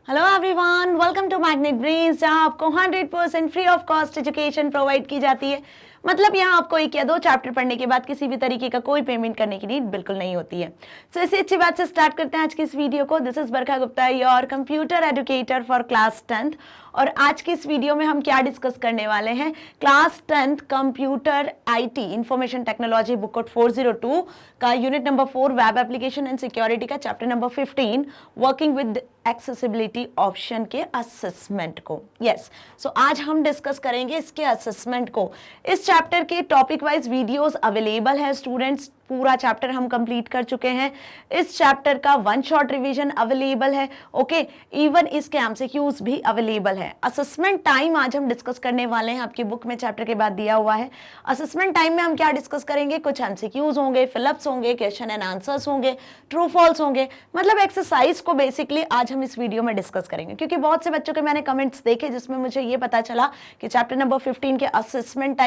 Hello everyone, welcome to magnet brains, जहां आपको 100% free of cost education provide की जाती है। मतलब यहाँ आपको एक या दो चैप्टर पढ़ने के बाद किसी भी तरीके का कोई पेमेंट करने की नीड बिल्कुल नहीं होती है। सो इसी अच्छी बात से स्टार्ट करते हैं आज की इस वीडियो को। This is Barkha Gupta, your computer educator for class 10th। और आज की इस वीडियो में हम क्या डिस्कस करने वाले हैं, class 10th computer IT information technology book code 402 का unit number 4 web application and security का chapter number 15 working with accessibility option के असेसमेंट को। यस, सो आज हम डिस्कस करेंगे इसके असेसमेंट को। इस चैप्टर के टॉपिक वाइज वीडियोस अवेलेबल है स्टूडेंट्स, पूरा चैप्टर हम कंप्लीट कर चुके हैं। इस चैप्टर का वन शॉट रिवीजन अवेलेबल है, ओके, इवन इसके एमसीक्यूज भी अवेलेबल है। असेसमेंट टाइम आज हम डिस्कस करने वाले हैं, आपकी बुक में चैप्टर के बाद दिया हुआ है। असेसमेंट टाइम में हम क्या डिस्कस करेंगे, कुछ एमसीक्यूज होंगे, फिलअप्स होंगे, क्वेश्चन एंड आंसर्स होंगे, ट्रू फॉल्स होंगे, मतलब एक्सरसाइज को बेसिकली आज हम इस वीडियो में डिस्कस करेंगे। क्योंकि बहुत से बच्चों के मैंने कमेंट्स देखे जिसमें मुझे ये पता चला कि चैप्टर नंबर 15 के असेसमेंट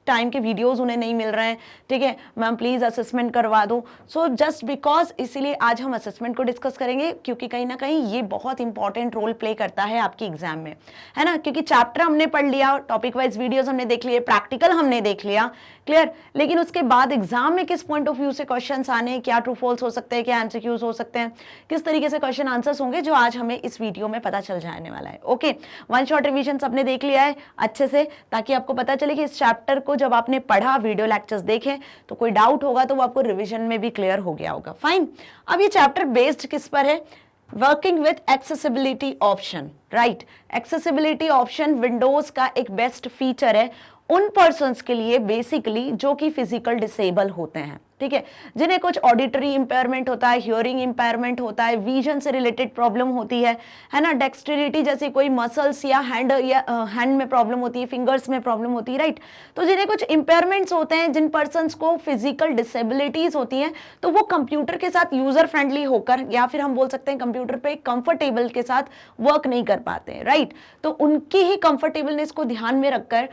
टाइम के वीडियोस उन्हें नहीं मिल रहे हैं। ठीक है मैम, प्लीज असेसमेंट करवा दो। सो जस्ट बिकॉज इसीलिए आज हम असेसमेंट को डिस्कस करेंगे, क्योंकि कहीं ना कहीं ये बहुत इंपॉर्टेंट रोल प्ले करता है आपकी एग्जाम में, है ना। क्योंकि चैप्टर हमने पढ़ लिया, टॉपिक वाइज वीडियोस हमने देख लिए, प्रैक्टिकल हमने देख लिया, क्लियर, लेकिन उसके बाद एग्जाम में किस पॉइंट ऑफ व्यू से क्वेश्चन आने, क्या ट्रू फॉल्स हो सकते हैं, क्या एमसीक्यूज हो सकते हैं, किस तरीके से क्वेश्चन आंसर्स होंगे, जो आज हमें इस वीडियो में पता चल जाने वाला है। ओके, वन शॉट रिवीजन सबने देख लिया है अच्छे से, ताकि आपको पता चले कि इस चैप्टर को जब आपने पढ़ा, वीडियो लेक्चर्स देखें, तो कोई डाउट होगा तो वो आपको रिवीजन में भी क्लियर हो गया होगा। फाइन, अब ये चैप्टर बेस्ड किस पर है, working with accessibility option, right. Accessibility option Windows का एक बेस्ट फीचर है उन पर्सन्स के लिए बेसिकली जो कि फिजिकल डिसेबल होते हैं, ठीक है, जिन्हें कुछ ऑडिटरी इंपेयरमेंट होता है, हियरिंग इंपेयरमेंट होता है, विजन से रिलेटेड प्रॉब्लम होती है ना, डेक्सटेरिटी जैसी कोई मसल्स या हैंड में प्रॉब्लम होती है, फिंगर्स में प्रॉब्लम होती है, राइट। तो जिन्हें कुछ इंपेयरमेंट्स होते हैं, जिन पर्सन्स को फिजिकल डिसेबिलिटीज होती हैं, तो वो कंप्यूटर के साथ यूजर फ्रेंडली होकर, या फिर हम बोल सकते हैं कंप्यूटर पे कंफर्टेबल के साथ वर्क नहीं कर पाते हैं, राइट। तो उनकी ही कंफर्टेबलनेस को ध्यान में रखकर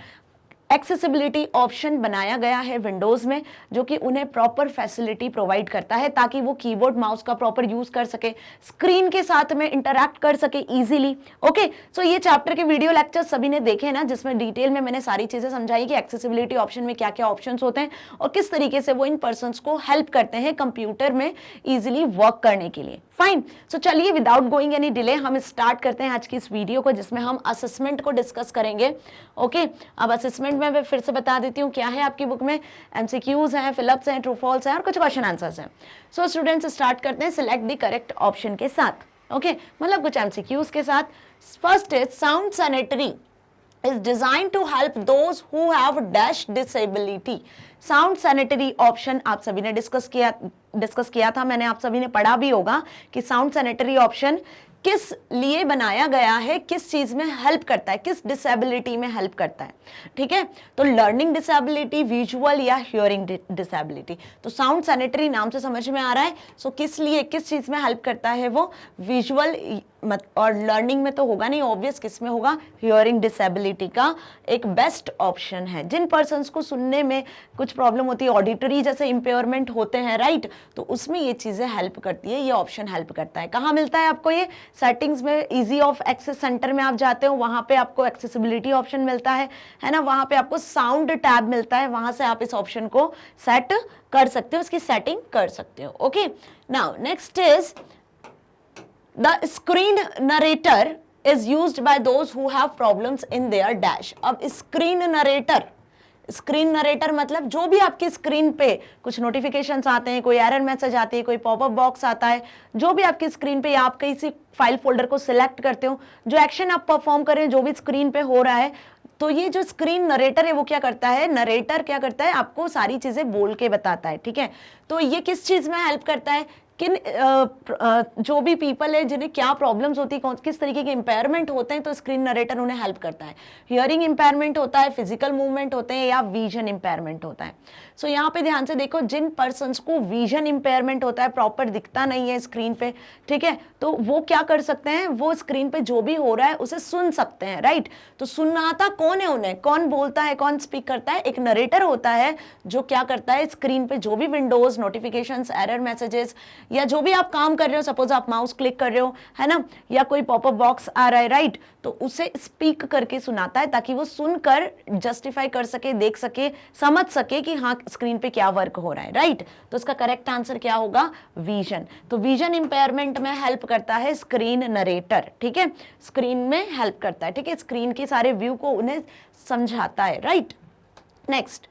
एक्सेसिबिलिटी ऑप्शन बनाया गया है विंडोज में, जो कि उन्हें प्रॉपर फैसिलिटी प्रोवाइड करता है ताकि वो कीबोर्ड माउस का प्रॉपर यूज कर सके, स्क्रीन के साथ में इंटरैक्ट कर सके इजीली। ओके, सो ये चैप्टर के वीडियो लेक्चर सभी ने देखे ना, जिसमें डिटेल में मैंने सारी चीजें समझाई कि एक्सेसिबिलिटी ऑप्शन में क्या क्या ऑप्शंस होते हैं और किस तरीके से वो इन पर्सन्स को हेल्प करते हैं कंप्यूटर में इजीली वर्क करने के लिए। फाइन, सो चलिए विदाउट गोइंग एनी डिले हम स्टार्ट करते हैं आज की इस वीडियो को, जिसमें हम असेसमेंट को डिस्कस करेंगे। ओके, अब असेसमेंट में मैं फिर से बता देती हूँ क्या है आपकी बुक में, एमसीक्यूज हैं, फिलअप्स हैं, ट्रू फॉल्स हैं और कुछ क्वेश्चन आंसर्स हैं। सो स्टूडेंट्स स्टार्ट करते हैं सिलेक्ट द करेक्ट ऑप्शन के साथ। ओके, मतलब कुछ एमसीक्यूज के साथ। First is sound sanitary is designed to help those who have dash disability। Sound sanitary option आप सभी ने डिस्कस किया था, मैंने आप सभी ने पढ़ा भी होगा कि साउंड सैनिटरी ऑप्शन किस लिए बनाया गया है, किस चीज में हेल्प करता है, किस डिसेबिलिटी में हेल्प करता है, ठीक है। तो लर्निंग डिसेबिलिटी, विजुअल या हियरिंग डिसेबिलिटी। तो साउंड सैनिटरी नाम से समझ में आ रहा है, सो किस लिए, किस चीज में हेल्प करता है वो, विजुअल और लर्निंग में तो होगा नहीं, ऑब्वियस किस में होगा, हियरिंग डिसेबिलिटी का एक बेस्ट ऑप्शन है। जिन पर्सन्स को सुनने में कुछ प्रॉब्लम होती है, ऑडिटरी जैसे इंपेयरमेंट होते हैं, राइट, तो उसमें ये चीजें हेल्प करती है, ये ऑप्शन हेल्प करता है। कहाँ मिलता है आपको ये, सेटिंग्स में, इजी ऑफ एक्सेस सेंटर में आप जाते हो, वहां पे आपको एक्सेसिबिलिटी ऑप्शन मिलता है ना, वहां पे आपको साउंड टैब मिलता है, वहां से आप इस ऑप्शन को सेट कर सकते हो, उसकी सेटिंग कर सकते हो। Okay, now next is the screen narrator is used by those who have problems in their dash। अब स्क्रीन नरेटर मतलब जो भी आपकी स्क्रीन पे कुछ नोटिफिकेशंस आते हैं, कोई एरर मैसेज आती है, कोई पॉपअप बॉक्स आता है, जो भी आपकी स्क्रीन पे, या आप किसी फाइल फोल्डर को सिलेक्ट करते हो, जो एक्शन आप परफॉर्म कर रहे हैं, जो भी स्क्रीन पे हो रहा है, तो ये जो स्क्रीन नरेटर है वो क्या करता है, नरेटर क्या करता है, आपको सारी चीजें बोल के बताता है, ठीक है। तो ये किस चीज में हेल्प करता है, किन जो भी पीपल है जिन्हें क्या प्रॉब्लम्स होती है, किस तरीके के इंपेयरमेंट होते हैं, तो स्क्रीन नरेटर उन्हें हेल्प करता है। हियरिंग इंपेयरमेंट होता है, फिजिकल मूवमेंट होते हैं, या विजन इंपेयरमेंट होता है। सो यहाँ पे ध्यान से देखो, जिन पर्सन्स को विजन इंपेयरमेंट होता है, प्रॉपर दिखता नहीं है स्क्रीन पे, ठीक है, तो वो क्या कर सकते हैं, वो स्क्रीन पे जो भी हो रहा है उसे सुन सकते हैं, राइट। तो सुनाता कौन है उन्हें, कौन बोलता है, कौन स्पीक करता है, एक नरेटर होता है जो क्या करता है, स्क्रीन पे जो भी विंडोज, नोटिफिकेशंस, एरर मैसेजेस या जो भी आप काम कर रहे हो, सपोज आप माउस क्लिक कर रहे हो, है ना, या कोई पॉपअप बॉक्स आ रहा है, राइट, तो उसे स्पीक करके सुनाता है ताकि वो सुनकर जस्टिफाई कर सके, देख सके, समझ सके कि हाँ स्क्रीन पे क्या वर्क हो रहा है, राइट। तो इसका करेक्ट आंसर क्या होगा? विजन। तो विजन इंपेयरमेंट में हेल्प करता है स्क्रीन नरेटर, ठीक है, स्क्रीन में हेल्प करता है, ठीक है, स्क्रीन के सारे व्यू को उन्हें समझाता है, right. Next,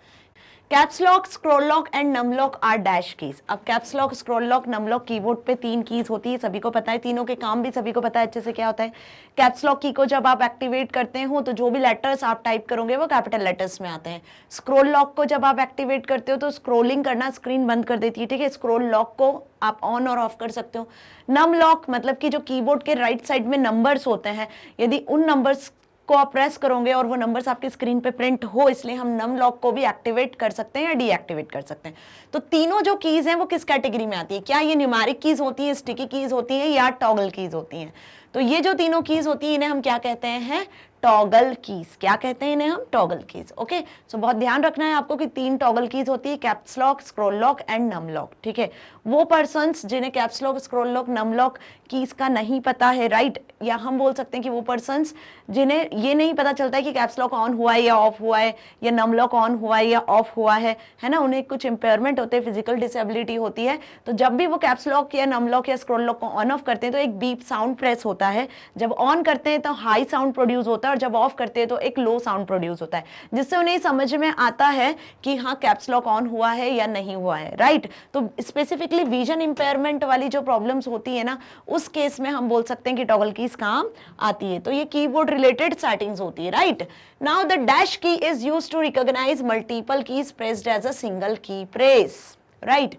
caps lock, scroll lock and num lock are dash keys. अब caps lock, scroll lock, num lock, keyboard पे 3 कीज होती है, सभी को पता है, तीनों के काम भी सभी को पता है अच्छे से क्या होता है। कैप्स लॉक की को जब आप एक्टिवेट करते हो तो जो भी लेटर्स आप टाइप करोगे वो कैपिटल लेटर्स में आते हैं। स्क्रॉल लॉक को जब आप एक्टिवेट करते हो तो स्क्रॉलिंग करना स्क्रीन बंद कर देती है, ठीक है, स्क्रॉल लॉक को आप ऑन और ऑफ कर सकते हो। नम लॉक मतलब कि जो कीबोर्ड के राइट साइड में नंबर्स होते हैं, यदि उन नंबर्स को आप प्रेस करोगे और वो नंबर्स आपकी स्क्रीन पे प्रिंट हो, इसलिए हम नम लॉक को भी एक्टिवेट कर सकते हैं या डीएक्टिवेट कर सकते हैं। तो तीनों जो कीज हैं वो किस कैटेगरी में आती है? क्या ये न्यूमेरिक कीज होती है, स्टिकी कीज होती है, या टॉगल कीज होती हैं? तो ये जो तीनों कीज होती है इन्हें हम क्या कहते हैं? Toggle keys. क्या कहते हैं इन्हें हम? Toggle keys. ओके, सो बहुत ध्यान रखना है आपको कि 3 टॉगल कीज होती है, caps lock, scroll lock and num lock, ठीक है। वो पर्सन्स जिन्हें caps lock, scroll lock, num lock keys का नहीं पता है, राइट, या हम बोल सकते हैं कि वो पर्सन्स जिन्हें ये नहीं पता चलता है कि कैप्स लॉक ऑन हुआ है या ऑफ हुआ है, या नम लॉक ऑन हुआ है या ऑफ हुआ है ना, उन्हें कुछ इंपेयरमेंट होते हैं, फिजिकल डिसेबिलिटी होती है, तो जब भी वो कैप्स लॉक या नम लॉक या स्क्रॉल लॉक को ऑन ऑफ करते हैं तो एक बीप साउंड प्रेस होता है। जब ऑन करते हैं तो हाई साउंड प्रोड्यूस होता है और जब ऑफ करते हैं तो एक लो साउंड प्रोड्यूस होता है, जिससे उन्हें समझ में आता है कि हाँ कैप्स लॉक ऑन हुआ है या नहीं हुआ है, राइट। तो स्पेसिफिकली विजन इंपेयरमेंट वाली जो प्रॉब्लम्स होती है ना, उस केस में हम बोल सकते हैं कि टॉगल कीज काम आती है। तो ये कीबोर्ड रिलेटेड सेटिंग्स होती है, right. Now the dash key is used to recognise multiple keys pressed as a single key press, right.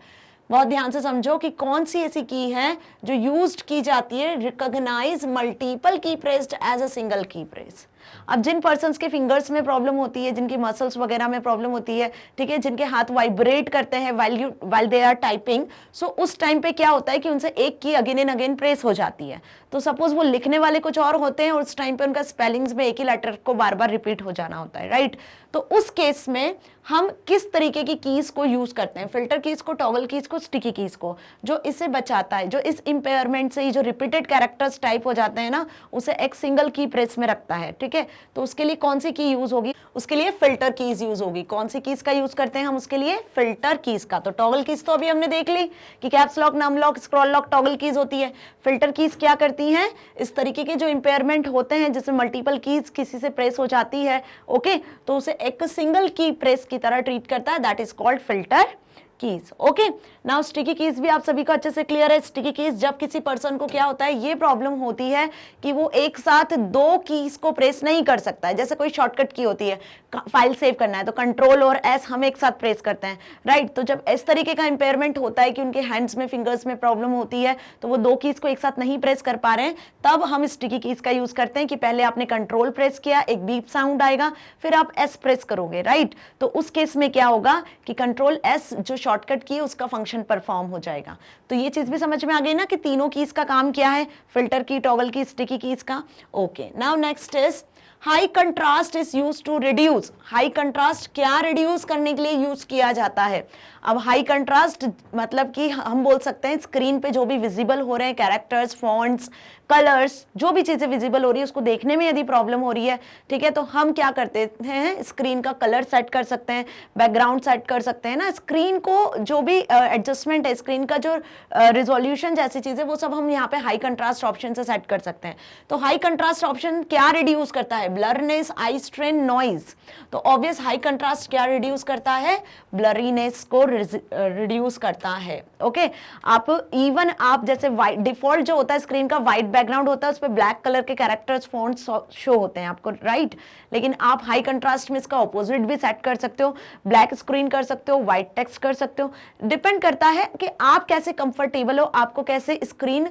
बहुत ध्यान से समझो कि कौन सी ऐसी की है जो यूज्ड की जाती है recognise multiple key pressed as a single key press. अब जिन पर्सन्स के फिंगर्स में प्रॉब्लम होती है, जिनकी मसल्स वगैरह में प्रॉब्लम होती है, ठीक है, जिनके हाथ वाइब्रेट करते हैं व्हाइल दे आर टाइपिंग, सो उस टाइम पे क्या होता है कि उनसे एक की अगेन एंड अगेन प्रेस हो जाती है। तो सपोज वो लिखने वाले कुछ और होते हैं और उस टाइम पे उनका स्पेलिंग्स में एक ही लेटर को बार बार रिपीट हो जाना होता है, राइट। तो उस केस में हम किस तरीके की कीज को यूज करते हैं? फिल्टर कीज को, टॉगल कीज को, स्टिकी कीज को, जो इसे बचाता है, जो इस इंपेयरमेंट से जो रिपीटेड कैरेक्टर्स टाइप हो जाते हैं ना, उसे एक सिंगल की प्रेस में रखता है, ठीक है। तो उसके लिए कौन सी की यूज होगी? उसके लिए फिल्टर कीज यूज होगी। कौन सी कीज का यूज करते हैं हम उसके लिए? फिल्टर कीज का। तो टॉगल कीज तो अभी हमने देख ली कि caps lock, num lock, scroll lock toggle keys होती है। फिल्टर कीज क्या करती हैं? इस तरीके के जो इंपेयरमेंट होते हैं जिसमें मल्टीपल कीज किसी से प्रेस हो जाती है, ओके, तो उसे एक सिंगल की प्रेस की तरह ट्रीट करता है, that is called filter keys. Okay, now sticky keys भी आप सभी को अच्छे से क्लियर है। स्टिकी कीज जब किसी पर्सन को क्या होता है, ये प्रॉब्लम होती है कि वो एक साथ 2 कीज को प्रेस नहीं कर सकता है। जैसे कोई शॉर्टकट की होती है, फाइल सेव करना है तो कंट्रोल और एस हम एक साथ प्रेस करते हैं, राइट। तो जब इस तरीके का इंपेयरमेंट होता है कि उनके हैंड्स में, फिंगर्स में प्रॉब्लम होती है, तो वो 2 कीज को एक साथ नहीं प्रेस कर पा रहे हैं, तब हम स्टिकी कीज का यूज करते हैं कि पहले आपने कंट्रोल प्रेस किया, एक बीप साउंड आएगा, फिर आप एस प्रेस करोगे, राइट। तो उस केस में क्या होगा कि कंट्रोल एस जो शॉर्टकट की है उसका फंक्शन परफॉर्म हो जाएगा। तो ये चीज भी समझ में आ गई ना कि तीनों कीज का काम क्या है, filter key, toggle key, sticky keys का। Okay, now next is high contrast is use to reduce. High contrast क्या रिड्यूस करने के लिए यूज किया जाता है? अब हाई कंट्रास्ट मतलब कि हम बोल सकते हैं स्क्रीन पे जो भी विजिबल हो रहे हैं कैरेक्टर्स, फॉन्ट्स, कलर्स, जो भी चीजें विजिबल हो रही है उसको देखने में यदि प्रॉब्लम हो रही है, ठीक है, तो हम क्या करते हैं, स्क्रीन का कलर सेट कर सकते हैं, बैकग्राउंड सेट कर सकते हैं ना, स्क्रीन को जो भी एडजस्टमेंट है, स्क्रीन का जो रिजोल्यूशन जैसी चीजें, वो सब हम यहाँ पे हाई कंट्रास्ट ऑप्शन से सेट कर सकते हैं। तो हाई कंट्रास्ट ऑप्शन क्या रिड्यूस करता है? Blurness, eye strain, noise. तो ऑब्वियस हाई कंट्रास्ट क्या रिड्यूस करता है? ब्लरीनेस को रिड्यूस करता है। ओके, आप इवन आप जैसे वाइट डिफॉल्ट जो होता है स्क्रीन का व्हाइट बैकग्राउंड होता है, उस पर ब्लैक कलर के कैरेक्टर्स, फॉन्ट्स शो होते हैं आपको, राइट। लेकिन आप हाई कंट्रास्ट में इसका ऑपोजिट भी सेट कर सकते हो, ब्लैक स्क्रीन कर सकते हो, व्हाइट टेक्स्ट कर सकते हो। डिपेंड करता है कि आप कैसे कंफर्टेबल हो, आपको कैसे स्क्रीन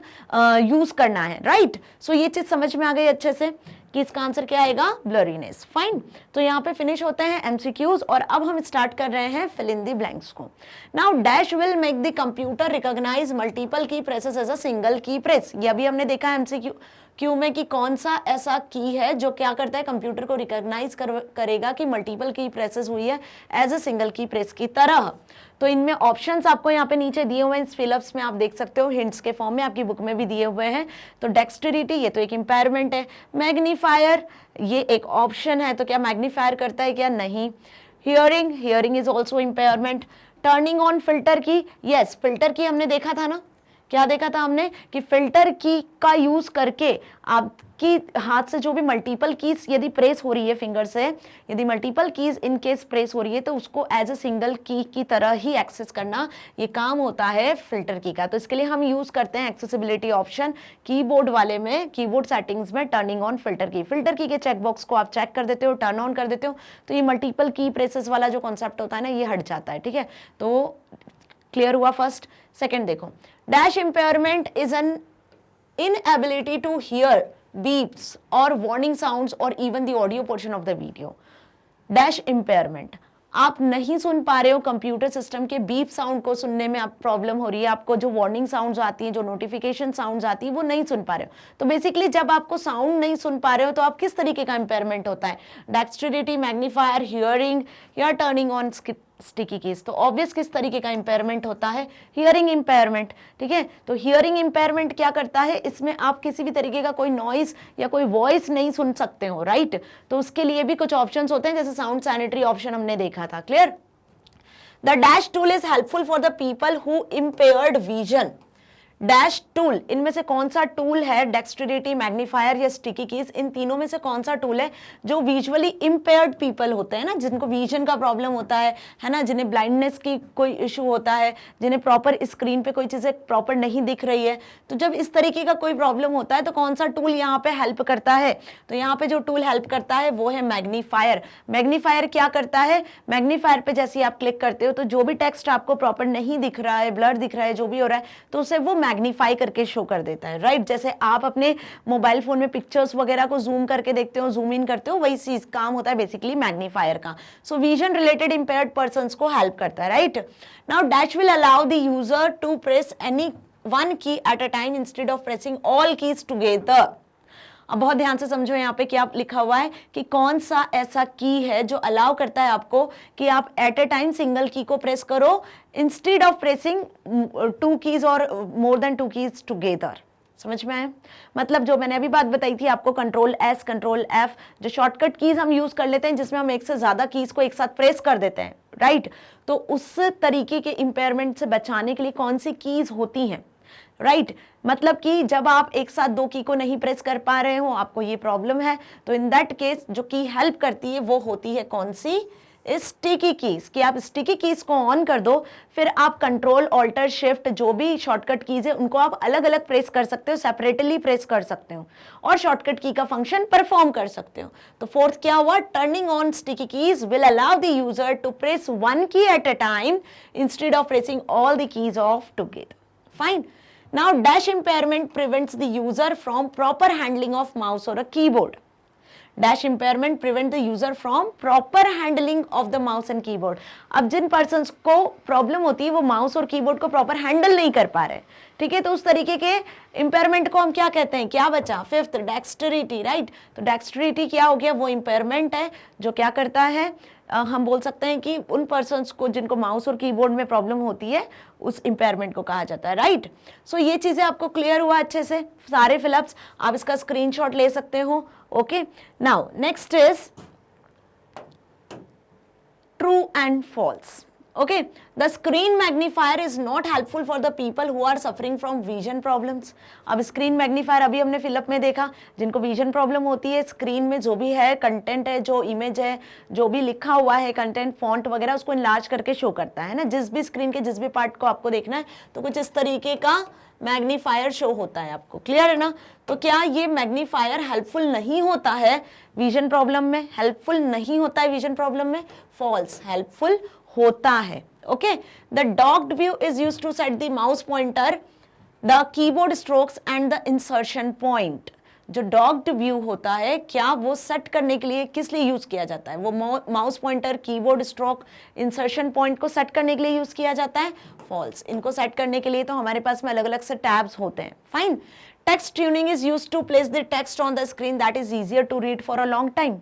यूज करना है, राइट। सो ये चीज समझ में आ गई अच्छे से कि इसका आंसर क्या आएगा? ब्लरीनेस। फाइन, तो यहाँ पे फिनिश होते हैं एमसीक्यूज और अब हम स्टार्ट कर रहे हैं फिल इन द ब्लैंक्स को। Now dash will make the computer recognise multiple key presses as a single key press. ये अभी हमने देखा एमसीक्यू। क्यू में कि कौन सा ऐसा की है जो क्या करता है, कंप्यूटर को रिकॉग्नाइज करेगा कि मल्टीपल की प्रेसेस हुई है as a single key press की तरह। तो इनमें ऑप्शंस आपको यहाँ पे नीचे दिए हुए हैं, इस फिलअप्स में आप देख सकते हो, हिंट्स के फॉर्म में आपकी बुक में भी दिए हुए हैं। तो डेक्सटेरिटी ये तो एक इम्पेयरमेंट है, मैग्नीफायर ये एक ऑप्शन है, तो क्या मैग्नीफायर करता है क्या, नहीं। Hearing is also impairment. Turning on filter की, यस फिल्टर की हमने देखा था ना, क्या देखा था हमने कि फिल्टर की का यूज करके आपकी हाथ से जो भी मल्टीपल कीज यदि प्रेस हो रही है फिंगर से, यदि multiple keys in case press हो रही है तो उसको एज ए सिंगल की तरह ही एक्सेस करना, ये काम होता है फिल्टर की का। तो इसके लिए हम यूज करते हैं एक्सेसिबिलिटी ऑप्शन कीबोर्ड वाले में, कीबोर्ड सेटिंग्स में टर्निंग ऑन फिल्टर की के चेकबॉक्स को आप चेक कर देते हो, टर्न ऑन कर देते हो, तो ये मल्टीपल की प्रेसेस वाला जो कॉन्सेप्ट होता है ना, ये हट जाता है, ठीक है। तो क्लियर हुआ फर्स्ट। सेकंड देखो, dash impairment is an inability to hear beeps or warning sounds or even the audio portion of the video. Dash impairment, आप नहीं सुन पा रहे हो कंप्यूटर सिस्टम के बीप साउंड को, सुनने में आप प्रॉब्लम हो रही है, आपको जो वार्निंग साउंड्स आती हैं, जो नोटिफिकेशन साउंड्स आती है, वो नहीं सुन पा रहे हो। तो बेसिकली जब आपको साउंड नहीं सुन पा रहे हो तो आप किस तरीके का इंपेयरमेंट होता है, डेक्सटेरिटी, मैग्नीफायर, हियरिंग या टर्निंग ऑन स्टिकी कीज। तो ऑब्वियस किस तरीके का इंपेयरमेंट होता है, हियरिंग इंपेयरमेंट, ठीक है। तो हियरिंग इंपेयरमेंट क्या करता है, इसमें आप किसी भी तरीके का कोई नॉइज या कोई वॉइस नहीं सुन सकते हो, राइट। तो उसके लिए भी कुछ ऑप्शंस होते हैं, जैसे साउंड सैनिटरी ऑप्शन हमने देखा था, clear. The dash tool is helpful for the people who impaired vision. Dash tool, इनमें से कौन सा टूल है, डेक्सटेरिटी, मैग्नीफायर या स्टिकी कीज, इन तीनों में से कौन सा टूल है जो विजुअली इम्पेयर्ड पीपल होते हैं ना, जिनको विजन का प्रॉब्लम होता है ना, जिन्हें ब्लाइंडनेस की कोई इशू होता है, जिन्हें प्रॉपर स्क्रीन पे कोई चीजें प्रॉपर नहीं दिख रही है, तो जब इस तरीके का कोई प्रॉब्लम होता है तो कौन सा टूल यहाँ पे हेल्प करता है, तो यहाँ पे जो टूल हेल्प करता है वो है मैग्नीफायर। मैग्नीफायर क्या करता है, मैग्नीफायर पे जैसे आप क्लिक करते हो तो जो भी टेक्स्ट आपको प्रॉपर नहीं दिख रहा है, ब्लर दिख रहा है, जो भी हो रहा है, तो उसे वो मैग्नीफाई करके शो कर देता है, राइट। जैसे आप अपने मोबाइल फोन में पिक्चर्स वगैरह को जूम करके देखते हो, जूम इन करते हो, वही चीज काम होता है बेसिकली मैग्नीफायर का। So vision related impaired persons को हेल्प करता है, right. Now dash will allow the user to press any one key at a time instead of pressing all keys together. अब बहुत ध्यान से समझो यहाँ पे क्या लिखा हुआ है कि कौन सा ऐसा की है जो अलाउ करता है आपको कि आप एट अ टाइम सिंगल की को प्रेस करो instead of pressing two keys और more than two keys together. समझ में आया, मतलब जो मैंने अभी बात बताई थी आपको, कंट्रोल एस, कंट्रोल एफ, जो शॉर्टकट कीज हम यूज कर लेते हैं जिसमें हम एक से ज्यादा कीज को एक साथ प्रेस कर देते हैं, राइट। तो उस तरीके के इंपेयरमेंट से बचाने के लिए कौन सी कीज होती हैं, राइट मतलब कि जब आप एक साथ दो की को नहीं प्रेस कर पा रहे हो, आपको ये प्रॉब्लम है, तो इन दैट केस जो की हेल्प करती है वो होती है कौन सी, स्टिकी कीज। कि आप स्टिकी कीज को ऑन कर दो, फिर आप कंट्रोल, ऑल्टर, शिफ्ट, जो भी शॉर्टकट कीज है उनको आप अलग अलग प्रेस कर सकते हो, सेपरेटली प्रेस कर सकते हो और शॉर्टकट की का फंक्शन परफॉर्म कर सकते हो। तो फोर्थ क्या हुआ, turning on sticky keys will allow the user to press one key at a time instead of pressing all the keys of together. Fine. Now dash impairment prevents the user from proper handling of mouse or a keyboard. Dash impairment prevent the user from proper handling of the mouse and keyboard. अब जिन persons को problem होती है वो mouse और keyboard को proper handle नहीं कर पा रहे, ठीक है, तो उस तरीके के इम्पेयरमेंट को हम क्या कहते हैं, क्या बचा, फिफ्थ डेक्सटेरिटी, राइट। तो डेक्सटेरिटी क्या हो गया, वो इम्पेयरमेंट है जो क्या करता है, हम बोल सकते हैं कि उन पर्सन्स को जिनको माउस और कीबोर्ड में प्रॉब्लम होती है उस इम्पेयरमेंट को कहा जाता है, राइट। सो ये चीजें आपको क्लियर हुआ अच्छे से, सारे फिलअप्स, आप इसका स्क्रीनशॉट ले सकते हो, okay. Now next is true and false. Okay, the screen magnifier is not helpful for the people who are suffering from vision problems. अब स्क्रीन मैग्नीफायर अभी हमने फिलअप में देखा, जिनको विजन प्रॉब्लम होती है, स्क्रीन में जो भी है कंटेंट है, जो इमेज है, जो भी लिखा हुआ है कंटेंट, फॉन्ट वगैरह, उसको इनलार्ज करके शो करता है ना, जिस भी स्क्रीन के जिस भी पार्ट को आपको देखना है, तो कुछ इस तरीके का मैग्नीफायर शो होता है आपको, क्लियर है ना। तो क्या ये मैग्नीफायर हेल्पफुल नहीं होता है विजन प्रॉब्लम में, हेल्पफुल नहीं होता है विजन प्रॉब्लम में, फॉल्स, हेल्पफुल होता है, okay. The docked view is used to set the mouse pointer, the keyboard strokes and the insertion point. जो डॉग्ड व्यू होता है, क्या वो सेट करने के लिए किस लिए यूज किया जाता है, वो mouse pointer, keyboard stroke, insertion point को सेट करने के लिए यूज किया जाता है, फॉल्स। इनको सेट करने के लिए तो हमारे पास में अलग अलग से टैब्स होते हैं, fine. Text tuning is used to place the text on the screen that is easier to read for a long time.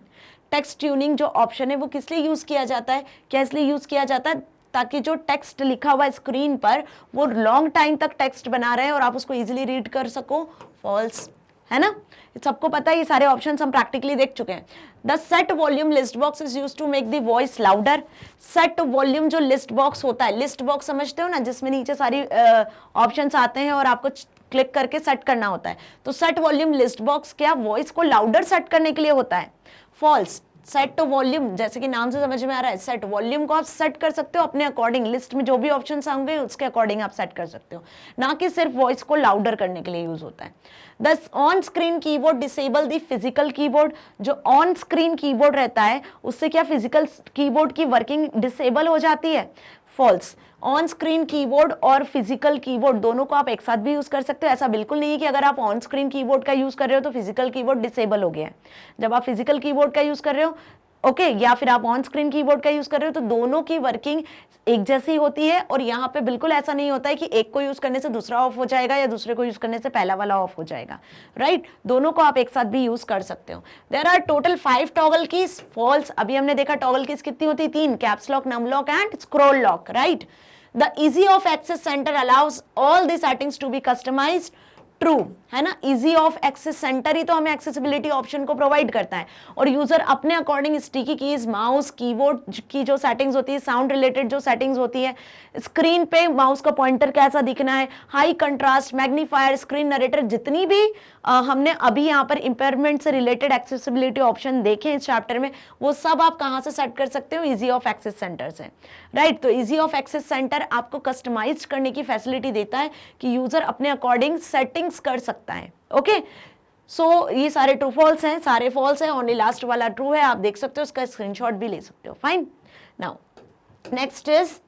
Text tuning जो ऑप्शन है वो किस लिए यूज किया जाता है, क्या इसलिए यूज किया जाता है ताकि जो टेक्स्ट लिखा हुआ है स्क्रीन पर वो लॉन्ग टाइम तक टेक्स्ट बना रहे और आप उसको इजीली रीड कर सको। फॉल्स, है ना, सबको पता है, ये सारे ऑप्शंस हम प्रैक्टिकली देख चुके हैं। The set volume list box is used to make the voice louder. Set volume जो लिस्ट बॉक्स होता है, लिस्ट बॉक्स समझते हो ना, जिसमें नीचे सारी ऑप्शंस आते हैं और आपको क्लिक करके सेट करना होता है। तो सेट वॉल्यूम लिस्ट बॉक्स क्या वॉइस को लाउडर सेट करने के लिए होता है? फॉल्स। सेट वॉल्यूम जैसे कि नाम से समझ में आ रहा है, सेट वॉल्यूम को आप सेट कर सकते हो अपने अकॉर्डिंग, लिस्ट में जो भी ऑप्शन होंगे उसके अकॉर्डिंग आप सेट कर सकते हो, ना कि सिर्फ वॉइस को लाउडर करने के लिए यूज होता है। The on screen keyboard disable the physical keyboard. जो ऑन स्क्रीन कीबोर्ड रहता है उससे क्या फिजिकल कीबोर्ड की वर्किंग डिसेबल हो जाती है? फॉल्स। ऑन स्क्रीन कीबोर्ड और फिजिकल कीबोर्ड दोनों को आप एक साथ भी यूज कर सकते हो। ऐसा बिल्कुल नहीं है कि अगर आप ऑन स्क्रीन कीबोर्ड का यूज कर रहे हो तो फिजिकल कीबोर्ड डिसेबल हो गया है। जब आप फिजिकल कीबोर्ड का यूज कर रहे हो ओके या फिर आप ऑन स्क्रीन कीबोर्ड का यूज कर रहे हो तो दोनों की वर्किंग एक जैसी होती है और यहाँ पे बिल्कुल ऐसा नहीं होता है कि एक को यूज करने से दूसरा ऑफ हो जाएगा या दूसरे को यूज करने से पहला वाला ऑफ हो जाएगा, राइट? दोनों को आप एक साथ भी यूज कर सकते हो। There are total 5 toggle keys. False. अभी हमने देखा टॉगल कीज कितनी होती है? 3, caps lock, num lock and scroll lock, right? The easy of access centre allows all the settings to be customised. True, है ना, इजी ऑफ एक्सेस सेंटर ही तो हमें एक्सेसिबिलिटी ऑप्शन को प्रोवाइड करता है और यूजर अपने according sticky keys, mouse, keyboard की जो सेटिंग्स होती है, साउंड रिलेटेड जो सेटिंग्स होती है, स्क्रीन पे माउस का पॉइंटर कैसा दिखना है, high contrast, magnifier, screen narrator, जितनी भी हमने अभी यहाँ पर इंपेयरमेंट से रिलेटेड एक्सेसिबिलिटी ऑप्शन देखे इस चैप्टर में, वो सब आप कहाँ से सेट कर सकते हो? इजी ऑफ एक्सेस सेंटर से, राइट? तो इजी ऑफ एक्सेस सेंटर आपको कस्टमाइज करने की फैसिलिटी देता है कि यूजर अपने अकॉर्डिंग सेटिंग्स कर सकता है। ओके, सो ये सारे ट्रू फॉल्स हैं, सारे फॉल्स हैं, ओनली लास्ट वाला ट्रू है। आप देख सकते हो, इसका स्क्रीनशॉट भी ले सकते हो। Fine. Now next is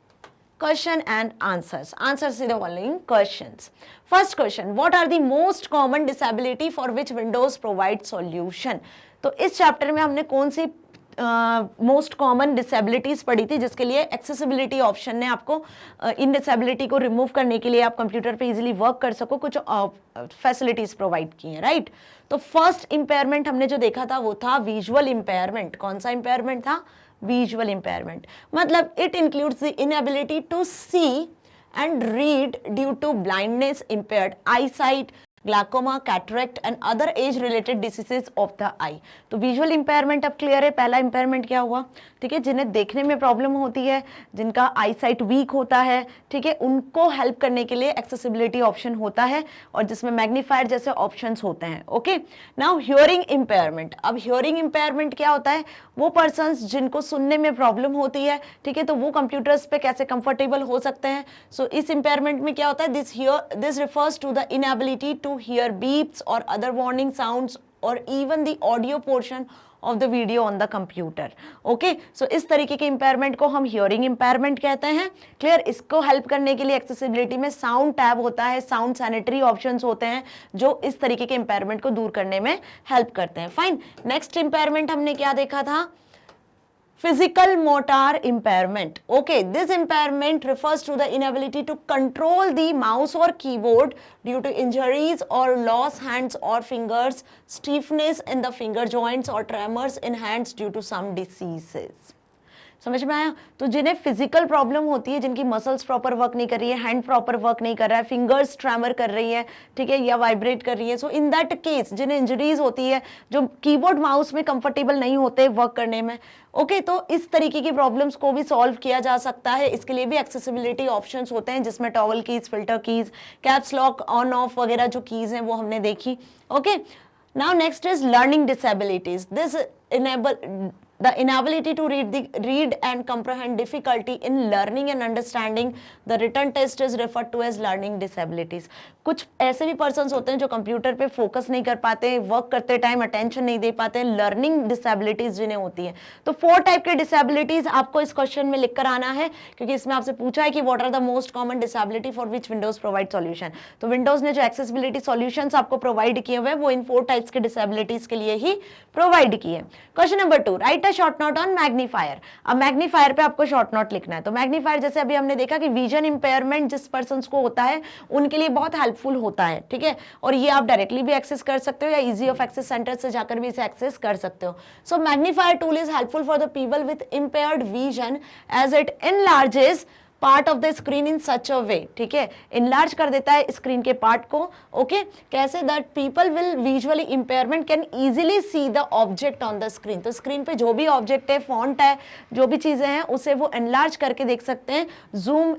question and answers. Answers to the following questions. First question, what are the most common disability for which Windows provides solution? तो इस चैप्टर में हमने कौन सी मोस्ट कॉमन डिसेबिलिटीज पढ़ी थी जिसके लिए एक्सेसिबिलिटी ऑप्शन ने आपको इन डिसेबिलिटी को रिमूव करने के लिए आप कंप्यूटर पे इजीली वर्क कर सको कुछ फैसिलिटीज प्रोवाइड की हैं, राइट? तो फर्स्ट इंपेयरमेंट हमने जो देखा था वो था विजुअल इंपेयरमेंट। कौन सा इंपेयरमेंट था? Visual impairment. मतलब it includes the inability to see and read due to blindness, impaired eyesight, glaucoma, cataract and other age related diseases of the eye. तो विजुअल इंपेयरमेंट अब क्लियर है। पहला impairment क्या हुआ? ठीक है, जिन्हें देखने में प्रॉब्लम होती है, जिनका आई साइट वीक होता है, ठीक है, उनको हेल्प करने के लिए एक्सेसिबिलिटी ऑप्शन होता है और जिसमें मैग्नीफायर जैसे ऑप्शंस होते हैं। Okay, now hearing impairment. अब हियरिंग इंपेयरमेंट क्या होता है? वो पर्सन्स जिनको सुनने में प्रॉब्लम होती है, ठीक है, तो वो कंप्यूटर्स पे कैसे कंफर्टेबल हो सकते हैं। सो इस इंपेयरमेंट में क्या होता है? This refers to the inability to hear beeps or other warning sounds or even the audio portion of the video on the computer. Okay, so इस तरीके के इम्पेयरमेंट को हम हियरिंग इम्पेयरमेंट कहते हैं। क्लियर? इसको हेल्प करने के लिए एक्सेसिबिलिटी में साउंड टैब होता है, साउंड सैनिटरी ऑप्शंस होते हैं जो इस तरीके के इम्पेयरमेंट को दूर करने में हेल्प करते हैं। फाइन। नेक्स्ट इम्पेयरमेंट हमने क्या देखा था? Physical motor impairment. Okay, this impairment refers to the inability to control the mouse or keyboard due to injuries or lost hands or fingers, stiffness in the finger joints or tremors in hands due to some diseases. समझ में आया? तो जिन्हें physical problem होती है, जिनकी muscles proper work नहीं कर रही है, हैंड प्रॉपर वर्क नहीं कर रहा है, फिंगर्स ट्रेमर कर रही है, ठीक है, या वाइब्रेट कर रही है, सो इन दैट केस जिन्हें इंजरीज होती है, जो कीबोर्ड माउस में कंफर्टेबल नहीं होते वर्क करने में, ओके, तो इस तरीके की प्रॉब्लम्स को भी सॉल्व किया जा सकता है। इसके लिए भी एक्सेसिबिलिटी ऑप्शंस होते हैं जिसमें toggle keys, filter keys, caps lock, on off वगैरह जो कीज हैं वो हमने देखी। Okay, now next is learning disabilities. This enable the inability to read and comprehend, difficulty in learning and understanding the written test is referred to as learning disabilities. कुछ ऐसे भी persons होते हैं जो कंप्यूटर पे फोकस नहीं कर पाते, वर्क करते टाइम अटेंशन नहीं दे पाते, लर्निंग डिसेबिलिटीज जिन्हें होती है। तो 4 टाइप के डिसेबिलिटीज आपको इस क्वेश्चन में लिख कर आना है क्योंकि इसमें आपसे पूछा है कि what are the most common disability for which Windows provide solution. तो विंडोज ने जो एक्सेसिबिलिटी सॉल्यूशंस आपको प्रोवाइड किए हुए वो इन 4 टाइप्स के डिसेबिलिटीज के लिए ही प्रोवाइड किए। Question number 2, right a short note on magnifier. अब मैग्नीफायर पे आपको शॉर्ट नोट लिखना है। तो मैग्नीफायर जैसे अभी हमने देखा कि विजन इंपेयरमेंट जिस पर्सन को होता है उनके लिए बहुत हेल्पफुल होता है, ठीक है, और ये आप डायरेक्टली भी एक्सेस कर सकते हो या इजी ऑफ एक्सेस सेंटर से जाकर भी इसे एक्सेस कर सकते हो। So magnifier tool is helpful for the people with impaired vision as it enlarges part of the screen in such a way, ठीक है, इनलार्ज कर देता है स्क्रीन के पार्ट को, ओके, कैसे that people will visually impairment can easily see the object on the screen. तो screen पे जो भी ऑब्जेक्ट है, फॉन्ट है, जो भी चीजें हैं उसे वो एनलार्ज करके देख सकते हैं, जूम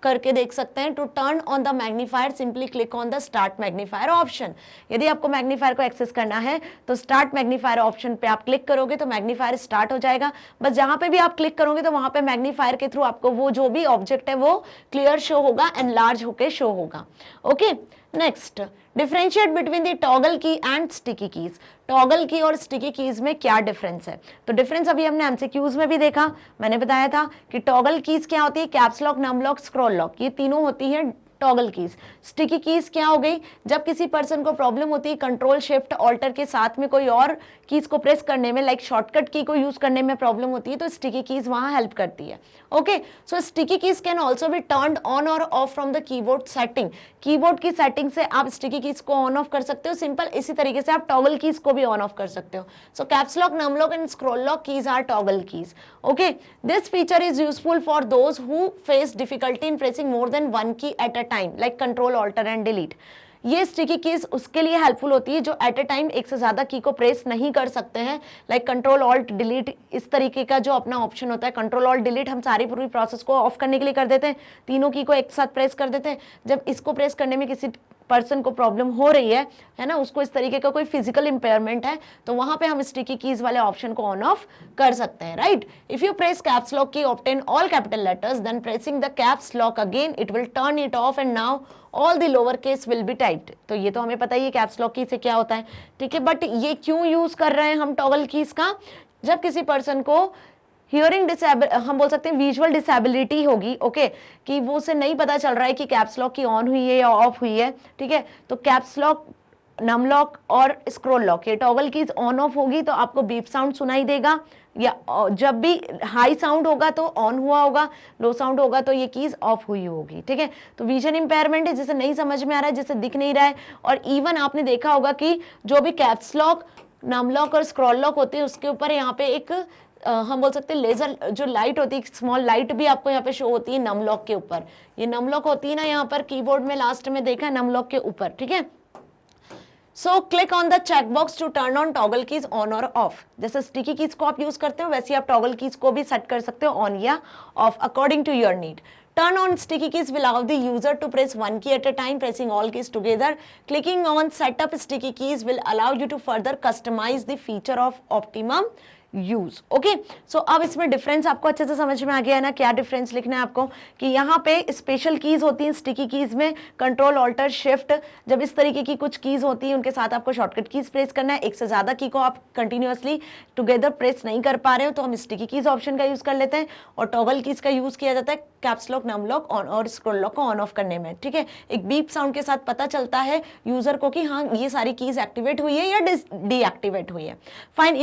करके देख सकते हैं। To turn on the magnifier simply click on the start magnifier option. यदि आपको मैग्नीफायर को एक्सेस करना है तो स्टार्ट मैग्नीफायर ऑप्शन पे आप क्लिक करोगे तो मैग्नीफायर स्टार्ट हो जाएगा। बस जहां पे भी आप क्लिक करोगे तो वहां पे मैग्नीफायर के थ्रू आपको वो जो भी ऑब्जेक्ट है वो क्लियर शो होगा, एनलार्ज होके शो होगा। Okay, next, differentiate between the toggle की एंड स्टिकी कीज। टॉगल की और स्टिकी कीज में क्या डिफरेंस है? तो डिफरेंस अभी हमने एमसीक्यूज में भी देखा, मैंने बताया था कि टॉगल कीज क्या होती है, caps lock, num lock, scroll lock, ये तीनों होती है टॉगल कीज। स्टिकी कीज क्या हो गई, जब किसी पर्सन को प्रॉब्लम होती है कंट्रोल शिफ्ट ऑल्टर के साथ में कोई और कीज को प्रेस करने में, लाइक शॉर्टकट की को यूज करने में प्रॉब्लम होती है, तो स्टिकी कीज वहां हेल्प करती है। Okay, so sticky keys can also be turned on और off from the keyboard setting. Keyboard की सेटिंग से आप स्टिकी कीज को ऑन ऑफ कर सकते हो, सिंपल इसी तरीके से आप टॉगल कीज को भी ऑन ऑफ कर सकते हो। So caps lock, num lock and scroll lock keys are toggle keys. Okay, this feature is useful for those who face difficulty in pressing more than one key at a time, like control, alter and delete. ये sticky keys उसके लिए helpful होती है जो eight a time एक से ज्यादा की को प्रेस नहीं कर सकते हैं, लाइक कंट्रोल ऑल्ट डिलीट, इस तरीके का जो अपना ऑप्शन होता है। कंट्रोल ऑल्ट डिलीट हम सारी पूरी प्रोसेस को ऑफ करने के लिए कर देते हैं, तीनों की को एक साथ प्रेस कर देते हैं। जब इसको प्रेस करने में किसी पर्सन को प्रॉब्लम हो रही है ना, उसको इस तरीके का कोई फिजिकल इंपेयरमेंट है, तो वहां पे हम स्टिकी कीज वाले ऑप्शन को ऑन ऑफ कर सकते हैं, right. If you press caps lock key obtain all capital letters, then pressing the caps lock again it will turn it off and now all the lower case will be typed. तो ये तो हमें पता ही है caps lock की से क्या होता है, ठीक है, बट ये क्यों यूज कर रहे हैं हम टॉगल कीज का? जब किसी पर्सन को हियरिंग हम बोल सकते हैं विजुअल डिसेबिलिटी होगी, ओके, कि वो उसे नहीं पता चल रहा है कि कैप्स लॉक की ऑन हुई है या ऑफ हुई है, ठीक है, तो कैप्स लॉक, नम लॉक और स्क्रॉल लॉक, ये टॉगल कीज ऑन ऑफ होगी तो आपको बीप साउंड सुनाई देगा, या जब भी हाई साउंड होगा तो ऑन हुआ होगा, लो साउंड होगा तो ये कीज ऑफ हुई होगी, ठीक है। तो विजन इंपेयरमेंट है, जिसे नहीं समझ में आ रहा है, जिसे दिख नहीं रहा है, और इवन आपने देखा होगा कि जो भी कैप्स लॉक, नम लॉक और स्क्रॉल लॉक होती है उसके ऊपर यहाँ पे एक हम बोल सकते हैं लेजर जो लाइट होती है, स्मॉल लाइट भी आपको यहाँ पे शो होती है नम लॉक के ऊपर। ये नम लॉक होती है ना, यहाँ पर कीबोर्ड में लास्ट में देखा है नम लॉक के ऊपर, ठीक है। So click on the check box to turn on toggle keys on और ऑफ। जैसे स्टिकी कीज को आप यूज करते हो वैसे आप टॉगल कीज को भी सेट कर सकते हो ऑन या off according to your need. Turn on sticky keys will allow the user to press one key at a time, pressing all keys together. Clicking on setup sticky keys will allow you to further customize the feature of optimum use. Okay, so अब इसमें difference आपको अच्छे से समझ में आ गया है ना, क्या डिफरेंस लिखना है आपको, कि यहाँ पे स्पेशल कीज होती हैं स्टिकी कीज में, कंट्रोल, ऑल्टर, शिफ्ट, जब इस तरीके की कुछ कीज होती है उनके साथ आपको शॉर्टकट कीज प्रेस करना है, एक से ज्यादा की को आप कंटिन्यूअसली टुगेदर प्रेस नहीं कर पा रहे हो तो हम स्टिकी कीज ऑप्शन का यूज कर लेते हैं, और टॉगल कीज का यूज किया जाता है caps lock, num lock on और स्क्रॉल लॉक को ऑन ऑफ करने में, ठीक है। एक बीप साउंड के साथ पता चलता है यूजर को कि हाँ ये सारी कीज एक्टिवेट हुई है या डीएक्टिवेट हुई है। फाइन,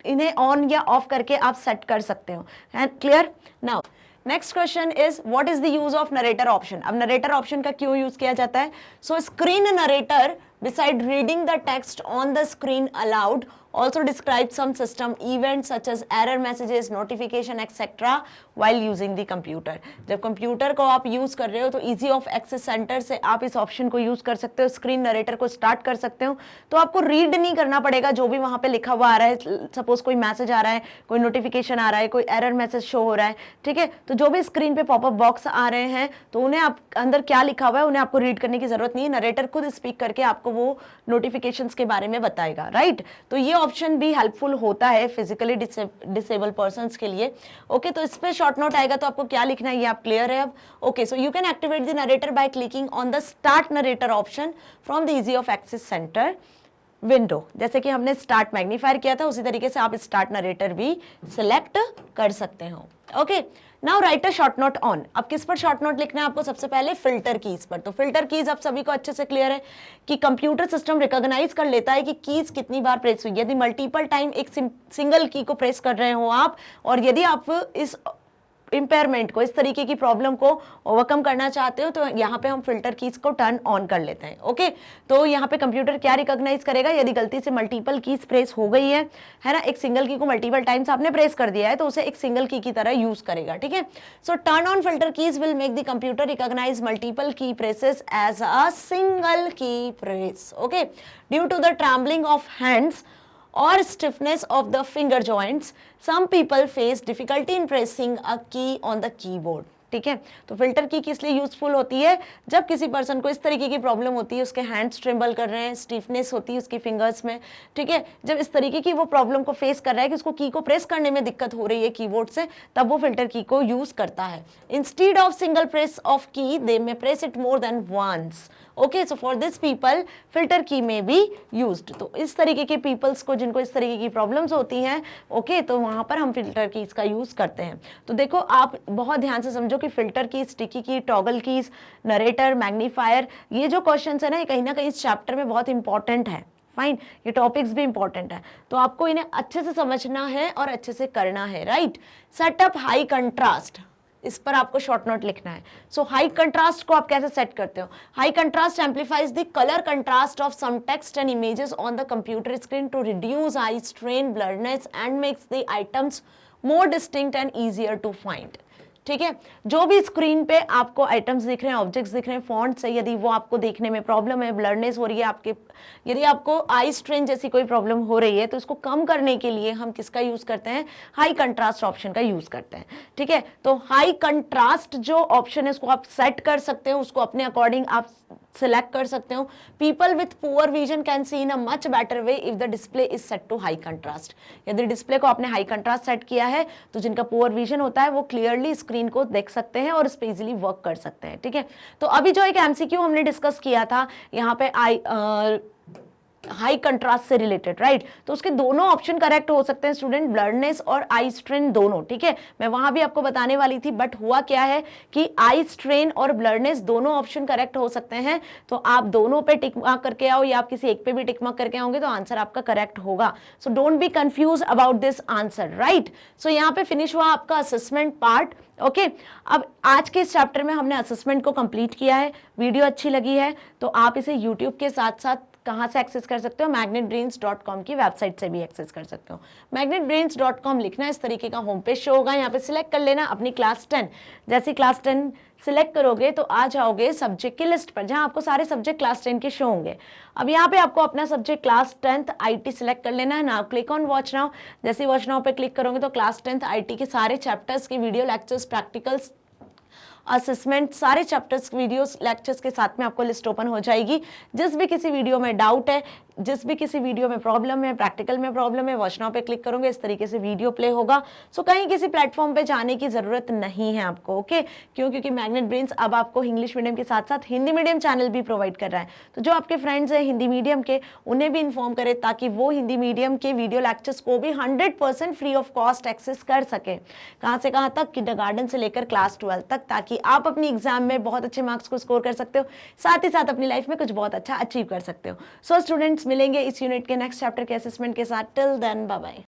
इन्हें ऑन या ऑफ करके आप सेट कर सकते हो, clear. Now next question is what is the use of narrator option. अब नरेटर ऑप्शन का क्यों यूज किया जाता है? सो screen narrator beside reading the text on the screen aloud also describes some system events such as error messages, notification etc while using the computer। जब computer को आप use कर रहे हो तो इजी ऑफ एक्सेस सेंटर से आप इस ऑप्शन को यूज कर सकते हो, स्क्रीन नरेटर को स्टार्ट कर सकते हो, तो आपको रीड नहीं करना पड़ेगा जो भी वहां पे लिखा हुआ आ रहा है। सपोज कोई मैसेज आ रहा है, कोई नोटिफिकेशन आ रहा है, कोई एरर मैसेज शो हो रहा है, ठीक है, तो जो भी स्क्रीन पे पॉपअप बॉक्स आ रहे हैं तो उन्हें आप अंदर क्या लिखा हुआ है उन्हें आपको रीड करने की जरूरत नहीं है, नरेटर खुद स्पीक करके आपको वो नोटिफिकेशंस के बारे में बताएगा, राइट। तो ये ऑप्शन भी हेल्पफुल होता है फिजिकली डिसेबल पर्संस के लिए। ओके, तो इस पे शॉर्ट नोट आएगा तो आपको क्या लिखना है ये आप क्लियर है अब। Okay, so you can activate the narrator by clicking on the start narrator option from the easy of access centre window. जैसे कि हमने स्टार्ट मैग्नीफायर किया था उसी तरीके से आप स्टार्ट नरेटर भी सिलेक्ट कर सकते हो। Okay, now right a short note on. अब किस पर शॉर्ट नोट लिखना है आपको? सबसे पहले फिल्टर कीज पर। तो फिल्टर कीज आप सभी को अच्छे से क्लियर है कि कंप्यूटर सिस्टम रिकॉग्नाइज कर लेता है कि कीज कितनी बार प्रेस हुई। यदि मल्टीपल टाइम एक सिंगल की को प्रेस कर रहे हो आप, और यदि आप इस इम्पेयरमेंट को, इस तरीके की प्रॉब्लम को ओवरकम करना चाहते हो, तो यहाँ पे हम फिल्टर कीज को टर्न ऑन कर लेते हैं। ओके, तो यहाँ पे कंप्यूटर क्या रिकॉग्नाइज करेगा? यदि गलती से मल्टीपल कीज प्रेस हो गई है ना, एक सिंगल की को मल्टीपल टाइम्स आपने प्रेस कर दिया है, तो उसे एक सिंगल की तरह यूज करेगा। ठीक है, so turn on filter keys will make the computer recognise multiple key presses as a single key press. Okay, due to the trembling of hands or stiffness of the finger joints, some people face difficulty in pressing a key on the keyboard। ठीक है, तो filter की किस लिए useful होती है? जब किसी पर्सन को इस तरीके की प्रॉब्लम होती है, उसके हैंड्स ट्रेम्बल कर रहे हैं, स्टिफनेस होती है उसके फिंगर्स में। ठीक है, जब इस तरीके की वो प्रॉब्लम को फेस कर रहा है कि उसको की को प्रेस करने में दिक्कत हो रही है कीबोर्ड से, तब वो फिल्टर की को यूज करता है। Instead of single press of key they may press it more than once. Okay, so for this people filter key may be used. तो इस तरीके के पीपल्स को, जिनको इस तरीके की प्रॉब्लम्स होती हैं, ओके, तो वहां पर हम फिल्टर कीज का यूज करते हैं। तो देखो, आप बहुत ध्यान से समझो कि फिल्टर की, स्टिकी की, टॉगल कीज, नरेटर, मैग्नीफायर, ये जो क्वेश्चंस है ना, ये कहीं इस चैप्टर में बहुत इंपॉर्टेंट है। फाइन, ये टॉपिक्स भी इंपॉर्टेंट है, तो आपको इन्हें अच्छे से समझना है और अच्छे से करना है। राइट, सेटअप हाई कंट्रास्ट, इस पर आपको शॉर्ट नोट लिखना है। सो हाई कंट्रास्ट को आप कैसे सेट करते हो? High contrast amplifies the colour contrast of some text and images on the computer screen to reduce eye strain, blurness and makes the items more distinct and easier to find. ठीक है, जो भी screen पे आपको items दिख रहे हैं, objects दिख रहे हैं, फॉन्ट से यदि वो आपको देखने में प्रॉब्लम है, ब्लरनेस हो रही है आपके, यदि आपको आई स्ट्रेन जैसी कोई प्रॉब्लम हो रही है, तो इसको कम करने के लिए हम किसका यूज करते हैं? हाई कंट्रास्ट ऑप्शन का यूज करते हैं। ठीक है, तो हाई कंट्रास्ट जो ऑप्शन है उसको आप सेट कर सकते हो, उसको अपने अकॉर्डिंग आप सिलेक्ट कर सकते हो। People with poor vision can see in a much better way if the display is set to high contrast. यदि डिस्प्ले को आपने हाई कंट्रास्ट सेट किया है, तो जिनका पुअर विजन होता है वो क्लियरली स्क्रीन को देख सकते हैं और इस पे इजीली वर्क कर सकते हैं। ठीक है, तो अभी जो एक एमसीक्यू हमने डिस्कस किया था यहाँ पे हाई कंट्रास्ट से रिलेटेड, राइट, तो उसके दोनों ऑप्शन करेक्ट हो सकते हैं स्टूडेंट, ब्लरनेस और आई स्ट्रेन दोनों। ठीक है, मैं वहां भी आपको बताने वाली थी, बट हुआ क्या है कि आई स्ट्रेन और ब्लरनेस दोनों ऑप्शन करेक्ट हो सकते हैं, तो आप दोनों पे टिक मार्क करके आओ या आप किसी एक पे भी टिक मार्क करके आओगे तो आंसर आपका करेक्ट होगा। So don't be confuse about this answer. Right, so यहाँ पे फिनिश हुआ आपका असेसमेंट पार्ट। ओके, अब आज के इस चैप्टर में हमने असेसमेंट को कंप्लीट किया है। वीडियो अच्छी लगी है तो आप इसे यूट्यूब के साथ साथ कहाँ से एक्सेस कर सकते हो? magnetbrains.com की वेबसाइट से भी एक्सेस कर सकते हो। magnetbrains.com लिखना, इस तरीके का होम पेज शो होगा, यहाँ पे सिलेक्ट कर लेना अपनी क्लास 10। जैसे क्लास 10 सिलेक्ट करोगे तो आ जाओगे सब्जेक्ट की लिस्ट पर, जहाँ आपको सारे सब्जेक्ट क्लास 10 के शो होंगे। अब यहाँ पे आपको अपना subject class 10th IT select कर लेना है। Now click on watch now. जैसे वॉच नाउ पे क्लिक करोगे तो क्लास 10th IT के सारे चैप्टर्स के वीडियो लेक्चर्स, प्रैक्टिकल्स, असेसमेंट, सारे चैप्टर्स, वीडियोस, लेक्चर्स के साथ में आपको लिस्ट ओपन हो जाएगी। जिस भी किसी वीडियो में डाउट है, जिस भी किसी वीडियो में प्रॉब्लम है, प्रैक्टिकल में प्रॉब्लम है, वॉच नाउ पे क्लिक करोगे इस तरीके से वीडियो प्ले होगा। सो कहीं किसी प्लेटफॉर्म पे जाने की जरूरत नहीं है आपको। ओके, क्यों? क्योंकि मैग्नेट ब्रेन्स अब आपको इंग्लिश मीडियम के साथ साथ हिंदी मीडियम चैनल भी प्रोवाइड कर रहा है। तो जो आपके फ्रेंड्स हैं हिंदी मीडियम के, उन्हें भी इन्फॉर्म करें ताकि वो हिंदी मीडियम के वीडियो लेक्चर्स को भी 100% फ्री ऑफ कॉस्ट एक्सेस कर सके। कहाँ से कहाँ तक? किंडरगार्टन से लेकर क्लास 12 तक, ताकि आप अपनी एग्जाम में बहुत अच्छे मार्क्स को स्कोर कर सकते हो, साथ ही साथ अपनी लाइफ में कुछ बहुत अच्छा अचीव कर सकते हो। सो स्टूडेंट्स, मिलेंगे इस यूनिट के नेक्स्ट चैप्टर के असेसमेंट के साथ। Till then, bye bye.